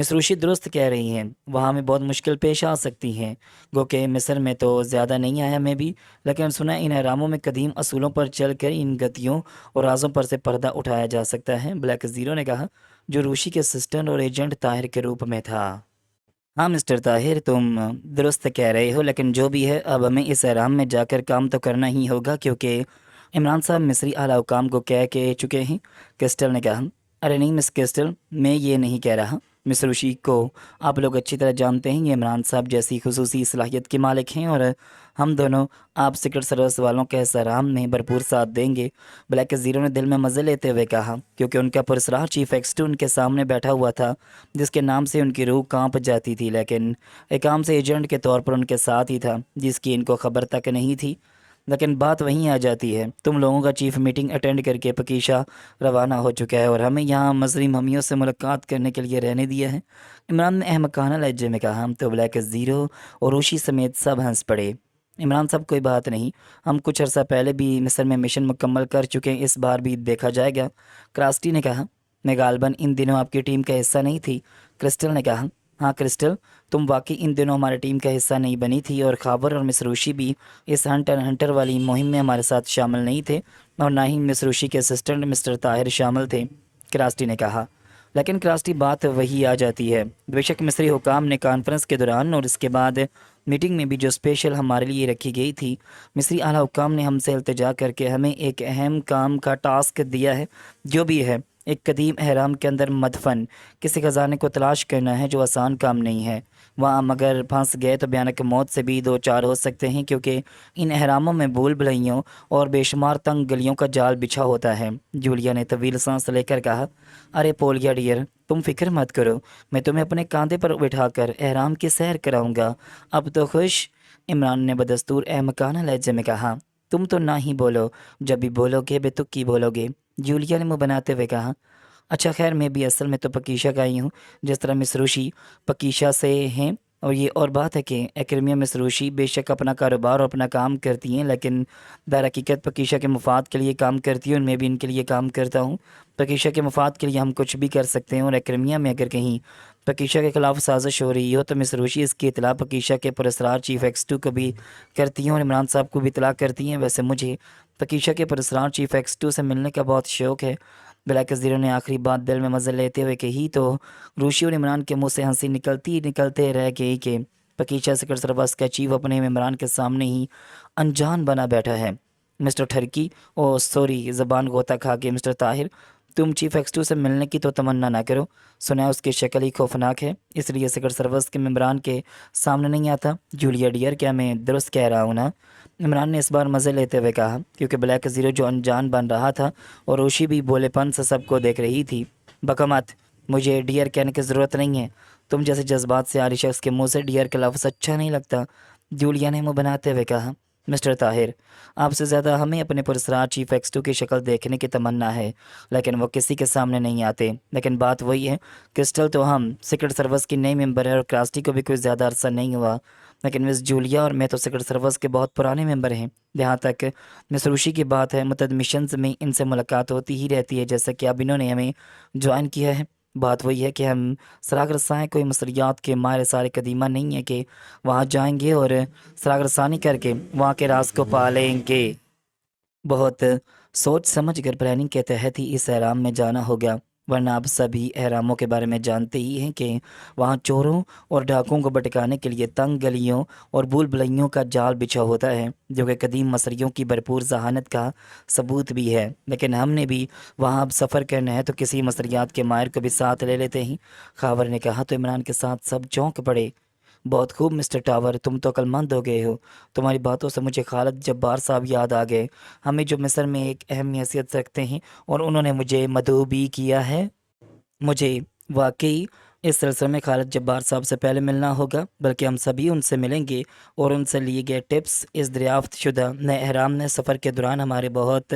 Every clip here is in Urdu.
مس روشی درست کہہ رہی ہیں، وہاں ہمیں بہت مشکل پیش آ سکتی ہیں، گو کہ مصر میں تو زیادہ نہیں آیا میں بھی، لیکن سنا ہے ان احراموں میں قدیم اصولوں پر چل کر ان گتیوں اور رازوں پر سے پردہ اٹھایا جا سکتا ہے۔ بلیک زیرو نے کہا، جو روشی کے اسسٹنٹ اور ایجنٹ طاہر کے روپ میں تھا۔ ہاں مسٹر طاہر، تم درست کہہ رہے ہو، لیکن جو بھی ہے اب ہمیں اس احرام میں جا کر کام تو کرنا ہی ہوگا، کیونکہ عمران صاحب مصری اعلی حکام کو کہہ کے چکے ہیں۔ کرسٹل نے کہا، ارے نہیں مس کرسٹل، میں یہ نہیں کہہ رہا، مس روشی کو آپ لوگ اچھی طرح جانتے ہیں، یہ عمران صاحب جیسی خصوصی صلاحیت کے مالک ہیں، اور ہم دونوں آپ سیکرٹ سروس والوں کے اس احرام میں بھرپور ساتھ دیں گے۔ بلیک زیرو نے دل میں مزے لیتے ہوئے کہا، کیونکہ ان کا پرسرار چیف ایکسٹو ان کے سامنے بیٹھا ہوا تھا، جس کے نام سے ان کی روح کانپ جاتی تھی، لیکن ایک عام سے ایجنٹ کے طور پر ان کے ساتھ ہی تھا، جس کی ان کو خبر تک نہیں تھی۔ لیکن بات وہیں آ جاتی ہے، تم لوگوں کا چیف میٹنگ اٹینڈ کر کے پکیشا روانہ ہو چکا ہے اور ہمیں یہاں مصری ممیوں سے ملاقات کرنے کے لیے رہنے دیا ہے۔ عمران نے احمقانہ لہجے میں کہا، تو بلیک زیرو اور روشی سمیت سب ہنس پڑے۔ عمران صاحب کوئی بات نہیں، ہم کچھ عرصہ پہلے بھی مصر میں مشن مکمل کر چکے ہیں، اس بار بھی دیکھا جائے گا۔ کراسٹی نے کہا، میں غالباً ان دنوں آپ کی ٹیم کا حصہ نہیں تھی۔ کرسٹل نے کہا، ہاں کرسٹل، تم واقعی ان دنوں ہماری ٹیم کا حصہ نہیں بنی تھی، اور خاور اور مس روشی بھی اس ہنٹر والی مہم میں ہمارے ساتھ شامل نہیں تھے، اور نہ ہی مس روشی کے اسسٹنٹ مسٹر طاہر شامل تھے، کراسٹی نے کہا۔ لیکن کراسٹی، بات وہی آ جاتی ہے، بے شک مصری حکام نے کانفرنس کے دوران اور اس کے بعد میٹنگ میں بھی جو اسپیشل ہمارے لیے رکھی گئی تھی، مصری اعلیٰ حکام نے ہم سے التجا کر کے ہمیں ایک اہم کام کا ٹاسک دیا ہے، جو بھی ہے ایک قدیم احرام کے اندر مدفن کسی خزانے کو تلاش کرنا ہے، جو آسان کام نہیں ہے۔ وہاں مگر پھنس گئے تو بھیانک موت سے بھی دو چار ہو سکتے ہیں، کیونکہ ان احراموں میں بھول بھلائیوں اور بے شمار تنگ گلیوں کا جال بچھا ہوتا ہے۔ جولیا نے طویل سانس لے کر کہا، ارے پولیا ڈیئر، تم فکر مت کرو، میں تمہیں اپنے کاندھے پر بٹھا کر احرام کی سیر کراؤں گا، اب تو خوش؟ عمران نے بدستور احمقانہ لہجے میں کہا، تم تو نہ ہی بولو، جب بھی بولو گے بے تک کی بولو گے۔ جولیا نے منہ بناتے ہوئے کہا، اچھا خیر، میں بھی اصل میں تو پکیشا کا ہی ہوں، جس طرح مس روشی پکیشا سے ہیں، اور یہ اور بات ہے کہ ایکرمیا مس روشی بے شک اپنا کاروبار اور اپنا کام کرتی ہیں، لیکن در حقیقت پکیشا کے مفاد کے لیے کام کرتی ہیں، اور میں بھی ان کے لیے کام کرتا ہوں۔ پکیشا کے مفاد کے لیے ہم کچھ بھی کر سکتے ہیں، اور ایکرمیا میں اگر کہیں پکیشا کے خلاف سازش ہو رہی ہو تو مس روشی اس کی اطلاع پکیشا کے پراسرار چیف ایکسٹو کو بھی کرتی ہیں، اور عمران صاحب کو بھی اطلاع کرتی ہیں۔ ویسے مجھے پکیشا کے پراسرار چیف ایکسٹو سے ملنے کا بہت شوق ہے۔ بلیک زیرو نے آخری بات دل میں مزے لیتے ہوئے کہی تو روشی اور عمران کے منہ سے ہنسی نکلتے رہ گئی کہ پکیشا سیکرٹ سروس کا چیف اپنے ممبران کے سامنے ہی انجان بنا بیٹھا ہے۔ مسٹر ٹھرکی، او سوری، زبان غوطہ کھا کے مسٹر طاہر، تم چیف ایکسٹو سے ملنے کی تو تمنا نہ کرو، سنا ہے اس کی شکل ہی خوفناک ہے، اس لیے سیکرٹ سروس کے ممبران کے سامنے نہیں آتا۔ جولیا ڈیئر، کیا میں درست کہہ رہا ہوں نا؟ عمران نے اس بار مزے لیتے ہوئے کہا، کیونکہ بلیک زیرو جو انجان بن رہا تھا اور روشی بھی بولے پن سے سب کو دیکھ رہی تھی۔ بکمت، مجھے ڈیئر کہنے کی ضرورت نہیں ہے، تم جیسے جذبات سے عاری شخص کے منہ سے ڈیئر کا لفظ اچھا نہیں لگتا۔ جولیا نے منہ بناتے ہوئے کہا، مسٹر طاہر، آپ سے زیادہ ہمیں اپنے پرسرار چیف ایکسٹو کی شکل دیکھنے کی تمنا ہے، لیکن وہ کسی کے سامنے نہیں آتے۔ لیکن بات وہی ہے، کرسٹل تو ہم سیکرٹ سروس کی نئی ممبر ہے، اور کراسٹی کو بھی کوئی زیادہ عرصہ نہیں ہوا، لیکن مس جولیا اور میں تو سیکرٹ سروس کے بہت پرانے ممبر ہیں۔ جہاں تک مس روشی کی بات ہے، متعدد مشنز میں ان سے ملاقات ہوتی ہی رہتی ہے، جیسا کہ اب انہوں نے ہمیں جوائن کیا ہے۔ بات وہی ہے کہ ہم سراغ رساں کوئی مصریات کے ماہر سارے قدیمہ نہیں ہیں کہ وہاں جائیں گے اور سراغ رسانی کر کے وہاں کے راز کو پا لیں گے۔ بہت سوچ سمجھ کر پلاننگ کے تحت ہی اس احرام میں جانا ہوگا، ورنہ آپ سبھی احراموں کے بارے میں جانتے ہی ہیں کہ وہاں چوروں اور ڈاکوؤں کو بٹکانے کے لیے تنگ گلیوں اور بھول بھلائیوں کا جال بچھا ہوتا ہے، جو کہ قدیم مصریوں کی بھرپور ذہانت کا ثبوت بھی ہے۔ لیکن ہم نے بھی وہاں اب سفر کرنا ہے تو کسی مصریات کے ماہر کو بھی ساتھ لے لیتے ہیں، خاور نے کہا تو عمران کے ساتھ سب چونک پڑے۔ بہت خوب مسٹر ٹاور، تم تو عقلمند ہو گئے ہو، تمہاری باتوں سے مجھے خالد جبار صاحب یاد آ گئے، ہمیں جو مصر میں ایک اہم حیثیت رکھتے ہیں، اور انہوں نے مجھے مدعو بھی کیا ہے۔ مجھے واقعی اس سلسلے میں خالد جبار صاحب سے پہلے ملنا ہوگا، بلکہ ہم سبھی ان سے ملیں گے، اور ان سے لیے گئے ٹپس اس دریافت شدہ نئے احرام نے سفر کے دوران ہمارے بہت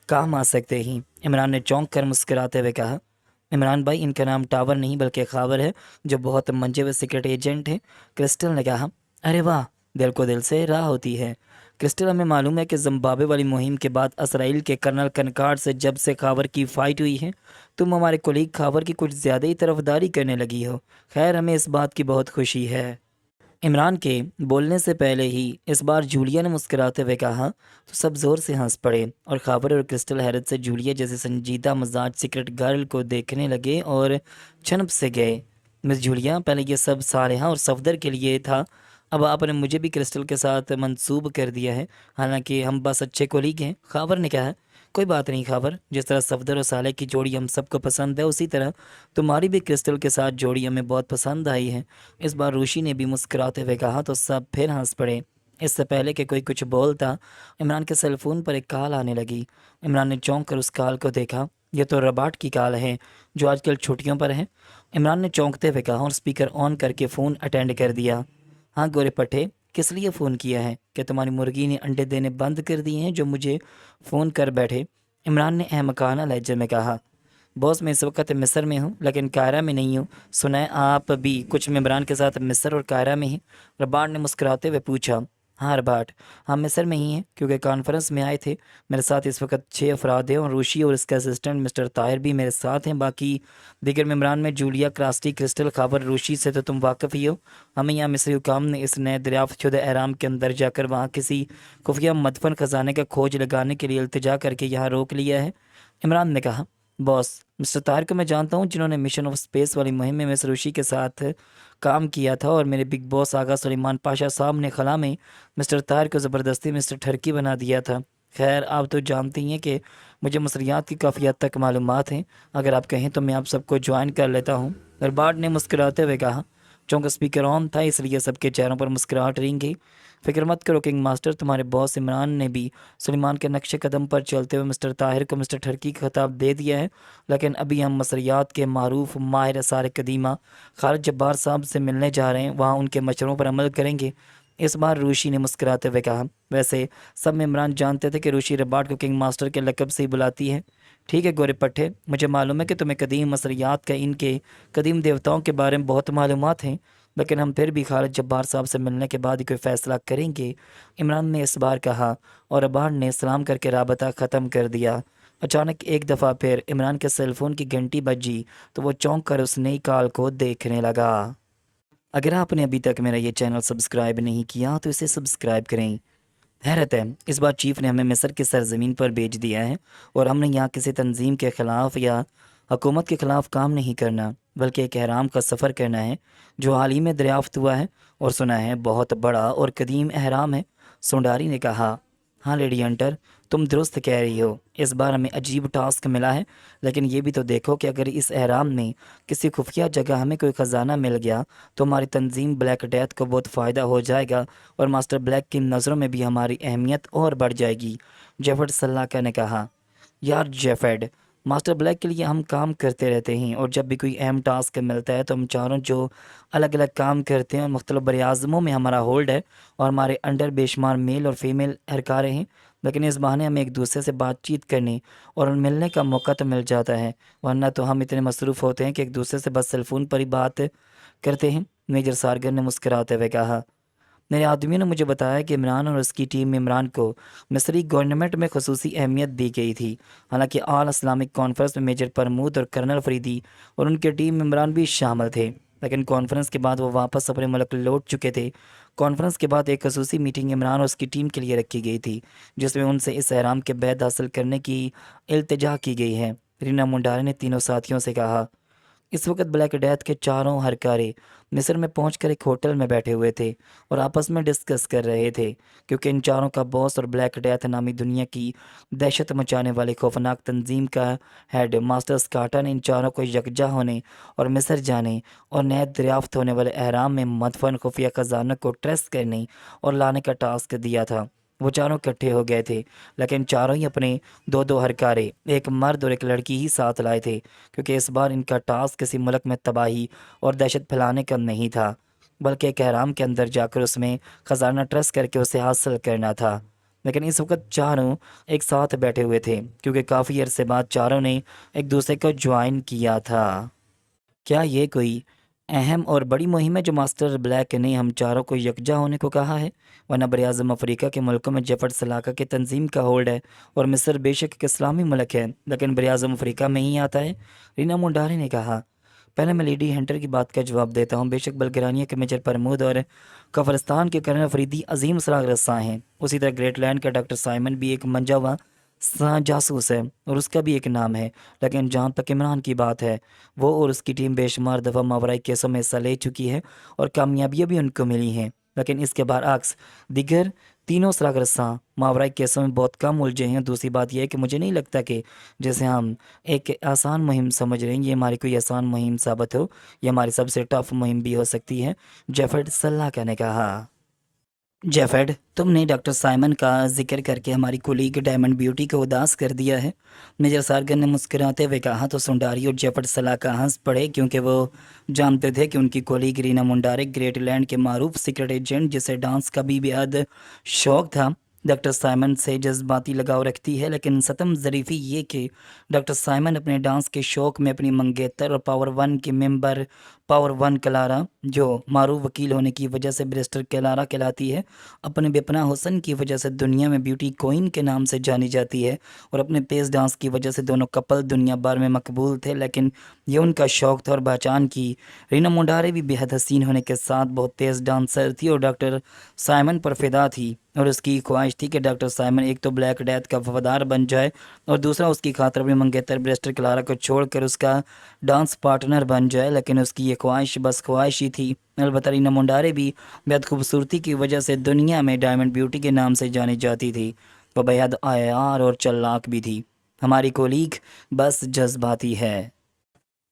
کام آ سکتے ہیں۔ عمران نے چونک کر مسکراتے ہوئے کہا، عمران بھائی، ان کا نام ٹاور نہیں بلکہ خاور ہے، جو بہت منجے ہوئے سیکرٹ ایجنٹ ہیں۔ کرسٹل نے کہا، ارے واہ، دل کو دل سے راہ ہوتی ہے۔ کرسٹل ہمیں معلوم ہے کہ زمبابوے والی مہم کے بعد اسرائیل کے کرنل کنکارڈ سے جب سے خاور کی فائٹ ہوئی ہے تم ہمارے کولیگ خاور کی کچھ زیادہ ہی طرفداری کرنے لگی ہو۔ خیر ہمیں اس بات کی بہت خوشی ہے۔ عمران کے بولنے سے پہلے ہی اس بار جولیا نے مسکراتے ہوئے کہا تو سب زور سے ہنس پڑے اور خاور اور کرسٹل حیرت سے جولیا جیسے سنجیدہ مزاج سیکرٹ گرل کو دیکھنے لگے اور چھنپ سے گئے۔ مس جولیا، پہلے یہ سب صالحہ اور صفدر کے لیے تھا، اب آپ نے مجھے بھی کرسٹل کے ساتھ منسوب کر دیا ہے، حالانکہ ہم بس اچھے کولیگ ہیں۔ خاور نے کہا کوئی بات نہیں خاور، جس طرح صفدر اور صالح کی جوڑی ہم سب کو پسند ہے اسی طرح تمہاری بھی کرسٹل کے ساتھ جوڑی ہمیں بہت پسند آئی ہے۔ اس بار روشی نے بھی مسکراتے ہوئے کہا تو سب پھر ہنس پڑے۔ اس سے پہلے کہ کوئی کچھ بولتا عمران کے سیل فون پر ایک کال آنے لگی۔ عمران نے چونک کر اس کال کو دیکھا، یہ تو رباٹ کی کال ہے جو آج کل چھٹیوں پر ہے۔ عمران نے چونکتے ہوئے کہا اور اسپیکر آن کر کے فون اٹینڈ کر دیا۔ ہاں گورے پٹھے، کس لیے فون کیا ہے؟ کہ تمہاری مرغی نے انڈے دینے بند کر دیے ہیں جو مجھے فون کر بیٹھے؟ عمران نے احمقانہ لہجے میں کہا باس میں اس وقت مصر میں ہوں لیکن قاہرہ میں نہیں ہوں، سنا ہے آپ بھی کچھ ممبران کے ساتھ مصر اور قاہرہ میں ہیں؟ رباٹ نے مسکراتے ہوئے پوچھا ہاں رباٹ، ہم مصر میں ہی ہیں کیونکہ کانفرنس میں آئے تھے۔ میرے ساتھ اس وقت 6 افراد ہیں اور روشی اور اس کا اسسٹنٹ مسٹر طاہر بھی میرے ساتھ ہیں۔ باقی دیگر ممبران میں جولیا، کراسٹی، کرسٹل، خاور، روشی سے تو تم واقف ہی ہو۔ ہمیں یہاں مصری حکام نے اس نئے دریافت شدہ احرام کے اندر جا کر وہاں کسی خفیہ مدفن خزانے کا کھوج لگانے کے لیے التجا کر کے یہاں روک لیا ہے۔ عمران نے کہا باس، مسٹر طاہر کو میں جانتا ہوں جنہوں نے مشن آف اسپیس والی مہم میں مس روشی کے ساتھ کام کیا تھا، اور میرے بگ باس آغا سلیمان پاشا صاحب نے خلا میں مسٹر طاہر کو زبردستی مسٹر ٹھرکی بنا دیا تھا۔ خیر آپ تو جانتی ہیں کہ مجھے مصریات کی کافی حد تک معلومات ہیں، اگر آپ کہیں تو میں آپ سب کو جوائن کر لیتا ہوں۔ دربار نے مسکراتے ہوئے کہا، چونکہ اسپیکر آن تھا اس لیے سب کے چہروں پر مسکراہٹ رنگ گئی۔ فکر مت کرو کنگ ماسٹر، تمہارے باس عمران نے بھی سلیمان کے نقش قدم پر چلتے ہوئے مسٹر طاہر کو مسٹر ٹھرکی کا خطاب دے دیا ہے، لیکن ابھی ہم مصریات کے معروف ماہر آثار قدیمہ خالد جبار صاحب سے ملنے جا رہے ہیں، وہاں ان کے مشوروں پر عمل کریں گے۔ اس بار روشی نے مسکراتے ہوئے کہا، ویسے سب ممبران جانتے تھے کہ روشی رباٹ کو کنگ ماسٹر کے لقب سے ہی بلاتی ہے۔ ٹھیک ہے گورے پٹھے، مجھے معلوم ہے کہ تمہیں قدیم مصریات کا ان کے قدیم دیوتاؤں کے بارے میں بہت معلومات ہیں، لیکن ہم پھر بھی خالد جبار صاحب سے ملنے کے بعد ہی کوئی فیصلہ کریں گے۔ عمران نے اس بار کہا اور رباٹ نے سلام کر کے رابطہ ختم کر دیا۔ اچانک ایک دفعہ پھر عمران کے سیل فون کی گھنٹی بجی تو وہ چونک کر اس نئی کال کو دیکھنے لگا۔ اگر آپ نے ابھی تک میرا یہ چینل سبسکرائب نہیں کیا تو اسے سبسکرائب کریں۔ حیرت ہے، اس بار چیف نے ہمیں مصر کی سرزمین پر بھیج دیا ہے اور ہم نے یہاں کسی تنظیم کے خلاف یا حکومت کے خلاف کام نہیں کرنا، بلکہ ایک احرام کا سفر کرنا ہے جو حال ہی میں دریافت ہوا ہے اور سنا ہے بہت بڑا اور قدیم احرام ہے۔ سونڈاری نے کہا ہاں لیڈی ہنٹر، تم درست کہہ رہی ہو، اس بار ہمیں عجیب ٹاسک ملا ہے، لیکن یہ بھی تو دیکھو کہ اگر اس احرام میں کسی خفیہ جگہ ہمیں کوئی خزانہ مل گیا تو ہماری تنظیم بلیک ڈیتھ کو بہت فائدہ ہو جائے گا اور ماسٹر بلیک کی نظروں میں بھی ہماری اہمیت اور بڑھ جائے گی۔ جیفرڈ سلاکا نے کہا یار جیفرڈ، ماسٹر بلیک کے لیے ہم کام کرتے رہتے ہیں اور جب بھی کوئی اہم ٹاسک ملتا ہے تو ہم چاروں جو الگ الگ کام کرتے ہیں اور مختلف براعظموں میں ہمارا ہولڈ ہے اور ہمارے انڈر بے شمار میل اور فیمیل اہلکاریں ہیں، لیکن اس بہانے ہمیں ایک دوسرے سے بات چیت کرنے اور ملنے کا موقع تو مل جاتا ہے، ورنہ تو ہم اتنے مصروف ہوتے ہیں کہ ایک دوسرے سے بس سیل فون پر ہی بات کرتے ہیں۔ میجر سارگر نے مسکراتے ہوئے کہا میرے آدمیوں نے مجھے بتایا کہ عمران اور اس کی ٹیم عمران کو مصری گورنمنٹ میں خصوصی اہمیت دی گئی تھی، حالانکہ آل اسلامک کانفرنس میں میجر پرمود اور کرنل فریدی اور ان کے ٹیم ممبران بھی شامل تھے، لیکن کانفرنس کے بعد وہ واپس اپنے ملک لوٹ چکے تھے۔ کانفرنس کے بعد ایک خصوصی میٹنگ عمران اور اس کی ٹیم کے لیے رکھی گئی تھی جس میں ان سے اس احرام کے بیت حاصل کرنے کی التجا کی گئی ہے۔ رینا منڈارے نے تینوں ساتھیوں سے کہا اس وقت بلیک ڈیتھ کے چاروں ہرکارے مصر میں پہنچ کر ایک ہوٹل میں بیٹھے ہوئے تھے اور آپس میں ڈسکس کر رہے تھے، کیونکہ ان چاروں کا باس اور بلیک ڈیتھ نامی دنیا کی دہشت مچانے والی خوفناک تنظیم کا ہیڈ ماسٹر سکاٹا نے ان چاروں کو یکجا ہونے اور مصر جانے اور نئے دریافت ہونے والے احرام میں مدفن خفیہ خزانوں کو ٹریس کرنے اور لانے کا ٹاسک دیا تھا۔ وہ چاروں اکٹھے ہو گئے تھے، لیکن چاروں ہی اپنے دو دو ہرکارے، ایک مرد اور ایک لڑکی ہی ساتھ لائے تھے، کیونکہ اس بار ان کا ٹاسک کسی ملک میں تباہی اور دہشت پھیلانے کا نہیں تھا، بلکہ ایک احرام کے اندر جا کر اس میں خزانہ ٹرس کر کے اسے حاصل کرنا تھا۔ لیکن اس وقت چاروں ایک ساتھ بیٹھے ہوئے تھے کیونکہ کافی عرصے بعد چاروں نے ایک دوسرے کو جوائن کیا تھا۔ کیا یہ کوئی اہم اور بڑی مہم ہے جو ماسٹر بلیک نے ہم چاروں کو یکجا ہونے کو کہا ہے، ورنہ براعظم افریقہ کے ملکوں میں جیفر سلاکا کی تنظیم کا ہولڈ ہے، اور مصر بے شک ایک اسلامی ملک ہے لیکن براعظم افریقہ میں ہی آتا ہے، رینا منڈارے نے کہا۔ پہلے میں لیڈی ہنٹر کی بات کا جواب دیتا ہوں۔ بے شک بلغاریا کے میجر پرمود اور کفرستان کے کرنل فریدی عظیم سراغ رساں ہیں، اسی طرح گریٹ لینڈ کا ڈاکٹر سائمن بھی ایک منجا ہوا جاسوس ہے اور اس کا بھی ایک نام ہے، لیکن جہاں تک عمران کی بات ہے، وہ اور اس کی ٹیم بے شمار دفعہ ماورائی کیسوں میں حصہ لے چکی ہے اور کامیابیاں بھی ان کو ملی ہیں، لیکن اس کے برعکس دیگر تینوں سراغ رساں ماورائی کیسوں میں بہت کم الجھے ہیں۔ دوسری بات یہ ہے کہ مجھے نہیں لگتا کہ جیسے ہم ایک آسان مہم سمجھ رہے ہیں یہ ہماری کوئی آسان مہم ثابت ہو، یہ ہماری سب سے ٹف مہم بھی ہو سکتی ہے، جیفرڈ سلاکا نے کہا۔ جیفرڈ، تم نے ڈاکٹر سائمن کا ذکر کر کے ہماری کولیگ ڈائمنڈ بیوٹی کو اداس کر دیا ہے، میجر سارگن نے مسکراتے ہوئے کہا تو سنڈاری اور جیفرڈ سلاکا ہنس پڑے کیونکہ وہ جانتے تھے کہ ان کی کولیگ رینا منڈارے گریٹ لینڈ کے معروف سیکرٹ ایجنٹ جسے ڈانس کا بھی بےحد شوق تھا، ڈاکٹر سائمن سے جذباتی لگاؤ رکھتی ہے، لیکن ستم ظریفی یہ کہ ڈاکٹر سائمن اپنے ڈانس کے شوق میں اپنی منگیتر اور پاور ون کی ممبر پاور ون کلارا، جو معروف وکیل ہونے کی وجہ سے بریسٹر کلارا کہلاتی ہے، اپنے بے پناہ حسن کی وجہ سے دنیا میں بیوٹی کوئن کے نام سے جانی جاتی ہے، اور اپنے تیز ڈانس کی وجہ سے دونوں کپل دنیا بھر میں مقبول تھے، لیکن یہ ان کا شوق تھا اور پہچان کی۔ رینا منڈارے بھی بےحد حسین ہونے کے ساتھ بہت تیز ڈانسر تھی اور ڈاکٹر سائمن پر فدا تھی، اور اس کی خواہش تھی کہ ڈاکٹر سائمن ایک تو بلیک ڈیتھ کا وفادار بن جائے اور دوسرا اس کی خاطر اپنے منگیتر بریسٹر کلارا کو چھوڑ کر اس کا ڈانس پارٹنر بن جائے، لیکن اس کی یہ خواہش بس خواہش ہی تھی۔ البتہ رینا منڈارے بھی بےحد خوبصورتی کی وجہ سے دنیا میں ڈائمنڈ بیوٹی کے نام سے جانی جاتی تھی، وہ بےحد عیار اور چلاک بھی تھی۔ ہماری کولیگ بس جذباتی ہے۔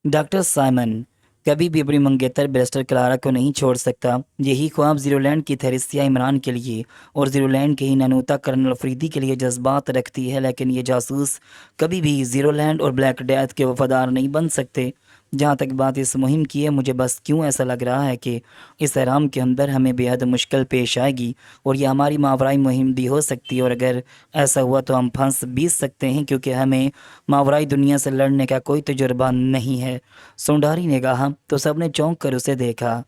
ڈاکٹر سائمن کبھی بھی اپنی منگیتر بیرسٹر کلارا کو نہیں چھوڑ سکتا، یہی خواب زیرو لینڈ کی تھیریسیا عمران کے لیے اور زیرو لینڈ کے ہی ننوتا کرنل فریدی کے لیے جذبات رکھتی ہے، لیکن یہ جاسوس کبھی بھی زیرو لینڈ اور بلیک ڈیتھ کے وفادار نہیں بن سکتے۔ جہاں تک بات اس مہم کی ہے، مجھے بس کیوں ایسا لگ رہا ہے کہ اس احرام کے اندر ہمیں بے حد مشکل پیش آئے گی اور یہ ہماری ماورائی مہم بھی ہو سکتی ہے، اور اگر ایسا ہوا تو ہم پھنس بھی سکتے ہیں کیونکہ ہمیں ماورائی دنیا سے لڑنے کا کوئی تجربہ نہیں ہے، سونڈاری نے کہا تو سب نے چونک کر اسے دیکھا۔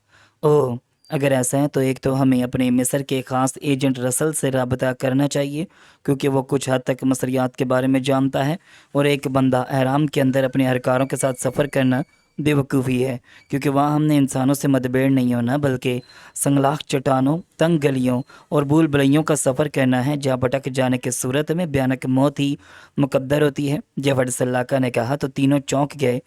اوہ، اگر ایسا ہے تو ایک تو ہمیں اپنے مصر کے خاص ایجنٹ رسل سے رابطہ کرنا چاہیے کیونکہ وہ کچھ حد تک مصریات کے بارے میں جانتا ہے، اور ایک بندہ احرام کے اندر اپنے اہلکاروں کے ساتھ سفر کرنا بے وقوفی ہے کیونکہ وہاں ہم نے انسانوں سے مدبیر نہیں ہونا بلکہ سنگلاخ چٹانوں، تنگ گلیوں اور بھول بھلیوں کا سفر کرنا ہے جہاں بھٹک جانے کی صورت میں بھیانک موت ہی مقدر ہوتی ہے، جیفرڈ سلاکا نے کہا تو تینوں چونک گئے۔